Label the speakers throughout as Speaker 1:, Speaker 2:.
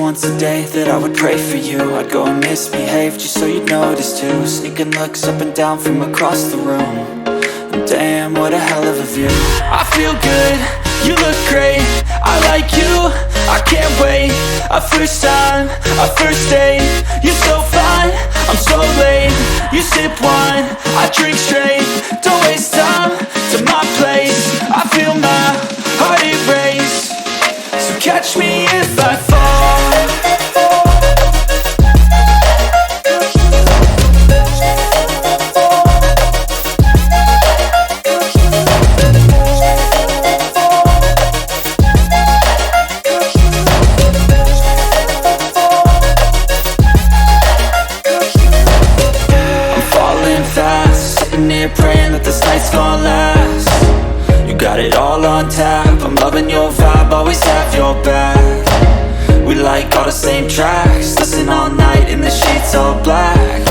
Speaker 1: once a day that I would pray for you. I'd go and misbehave just so you'd notice too. Sneaking looks up and down from across the room. And damn, what a hell of a view. I feel good, you look great, I like you, I can't wait. A first time, a first date, you're so fine, I'm so late. You sip wine, I drink straight. Don't waste time to my place. I feel my heart erase. So catch me if I fall. Praying that this night's gonna last. You got it all on tap, I'm loving your vibe, always have your back. We like all the same tracks, listen all night in the sheets all black.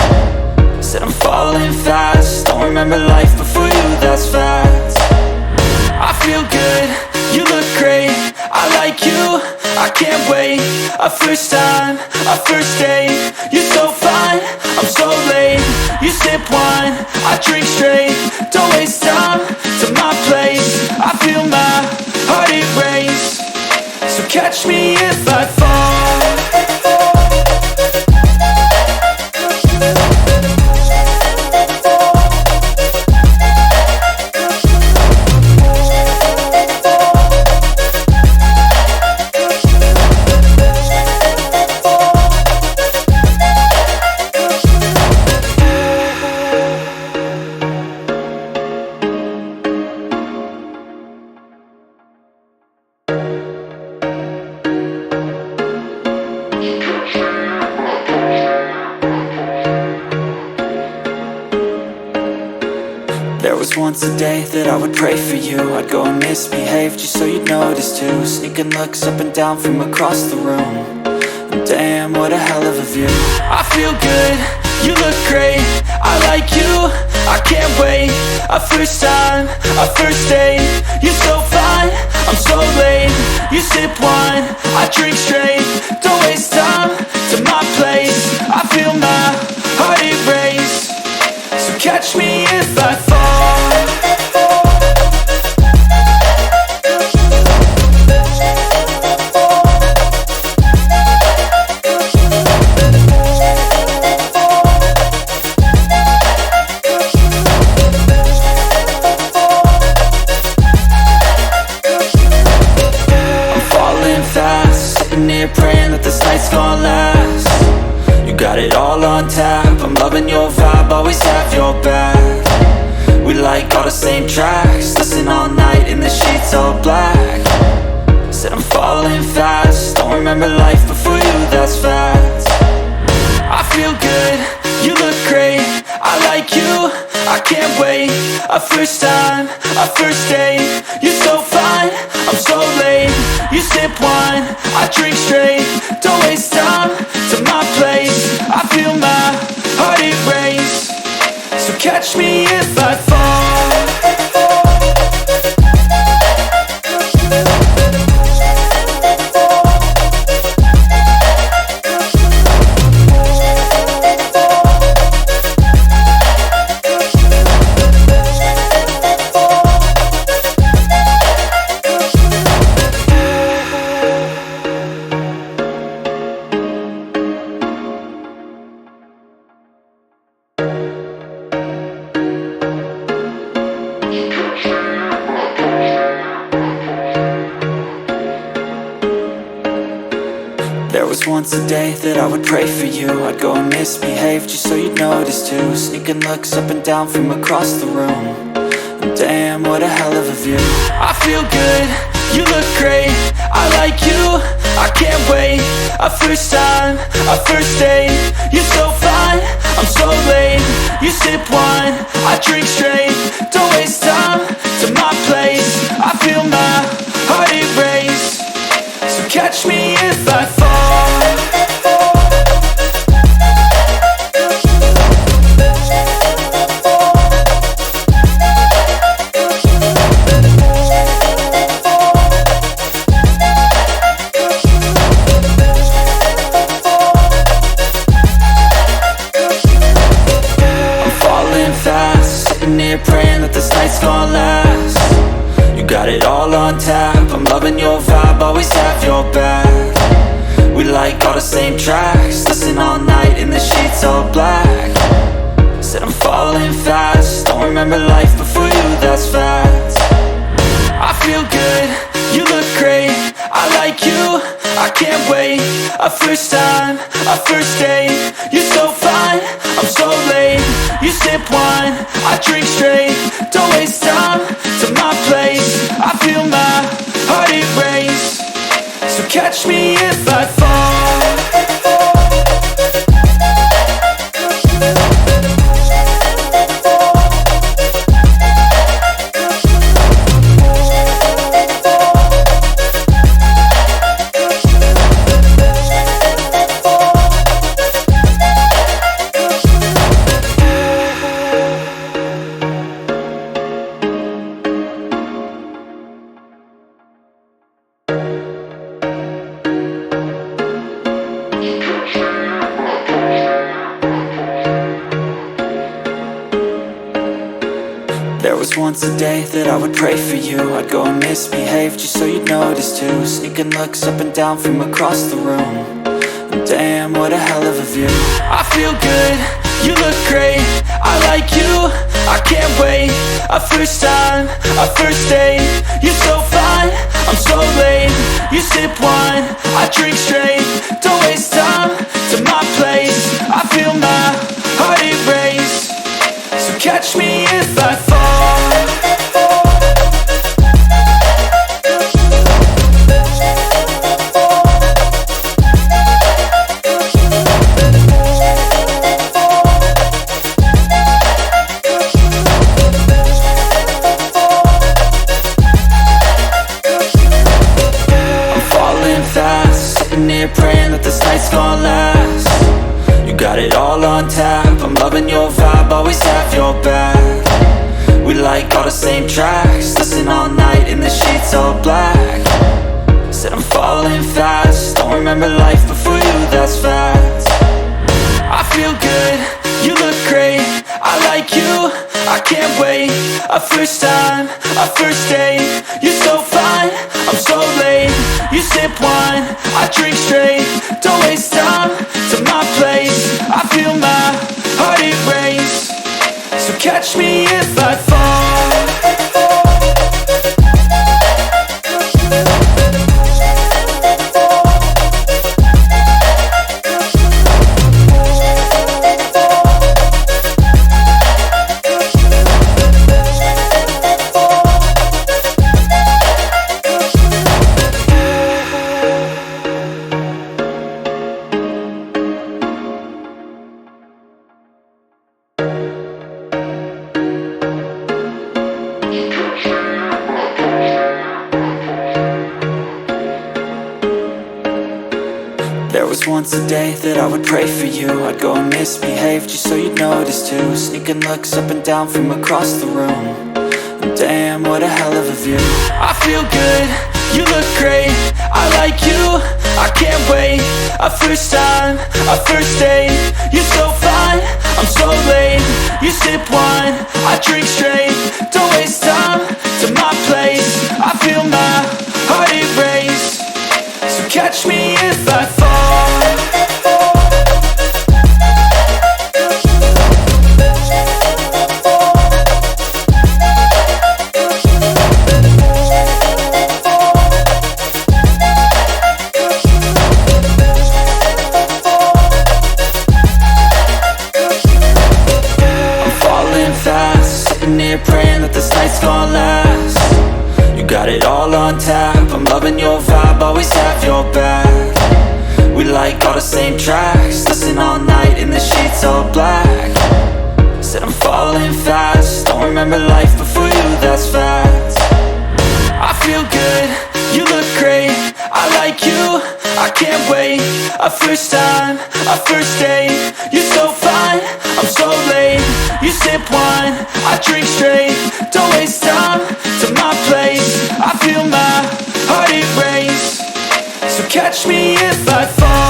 Speaker 1: Said I'm falling fast, don't remember life before you, that's fact. I feel good, you look great, I like you, I can't wait. A first time, a first date, you're so fine, I'm so late. You sip wine, I drink straight. Don't waste time to my place. I feel my heart erase. So catch me if I fall. There was once a day that I would pray for you. I'd go and misbehave just so you'd notice too. Sneaking looks up and down from across the room. And damn, what a hell of a view. I feel good, you look great, I like you, I can't wait. A first time, a first date, you're so fine, I'm so late. You sip wine, I drink straight. Don't waste time to my place. I feel my heart erase. So catch me if I fall. Praying that this night's gonna last. You got it all on tap, I'm loving your vibe, always have your back. We like all the same tracks, listen all night in the sheets all black. Said I'm falling fast, don't remember life before you, that's fact. I feel good, you look great, I like you, I can't wait. A first time, a first date, you're so fine, I'm so late. You sip wine, I drink straight. Don't waste time to my place. I feel my heart erase. So catch me if I fall. There was once a day that I would pray for you. I'd go and misbehave just so you'd notice too. Sneaking looks up and down from across the room. And damn, what a hell of a view. I feel good, you look great, I like you, I can't wait. A first time, a first date, you're so fine, I'm so late. You sip wine, I drink straight. Don't waste time to my place. I feel my heart erase. So catch me if I fall. praying that this night's gonna last. You got it all on tap, I'm loving your vibe, always have your back. We like all the same tracks, listen all night in the sheets all black. Said I'm falling fast, don't remember life before you, that's fact. I feel good, you look great, I like you, I can't wait. A first time, a first date, you're so fine, I'm so late. You sip wine, I drink straight, don't waste time to my place. I feel my heart erase, so catch me if I fall. There was once a day that I would pray for you. I'd go and misbehave just so you'd notice too. Sneaking looks up and down from across the room, and damn, what a hell of a view. I feel good, you look great, I like you, I can't wait. A first time, a first date, you're so fine, I'm so late. You sip wine, I drink straight, don't waste time to my place. I feel my heart erase, so catch me if I fall. Praying that this night's gonna last. You got it all on tap, I'm loving your vibe, always have your back. We like all the same tracks, listen all night in the sheets all black. Said I'm falling fast, don't remember life before you, that's fact. I feel good, you look great, I like you, I can't wait. A first time, a first date, you're so fine, I'm so late. You sip wine, I drink straight, don't waste time to my place. I feel my heart erase, so catch me if I fall. There was once a day that I would pray for you. I'd go and misbehave just so you'd notice too. Sneaking looks up and down from across the room, and damn, what a hell of a view. I feel good, you look great, I like you, I can't wait. A first time, a first date, you're so fine, I'm so late. You sip wine, I drink straight, don't waste time to my place. I feel my heart erase, so catch me if I fall. Praying that this night's gonna last. You got it all on tap, I'm loving your vibe, always have your back. We like all the same tracks, listen all night in the sheets all black. Said I'm falling fast, don't remember life before you, that's fact. I feel good, you look great, I like you, I can't wait. A first time, a first date, you're so fine, I'm so late. You sip wine, I drink straight, don't waste time to my place. I feel my heart erase, so catch me if I fall.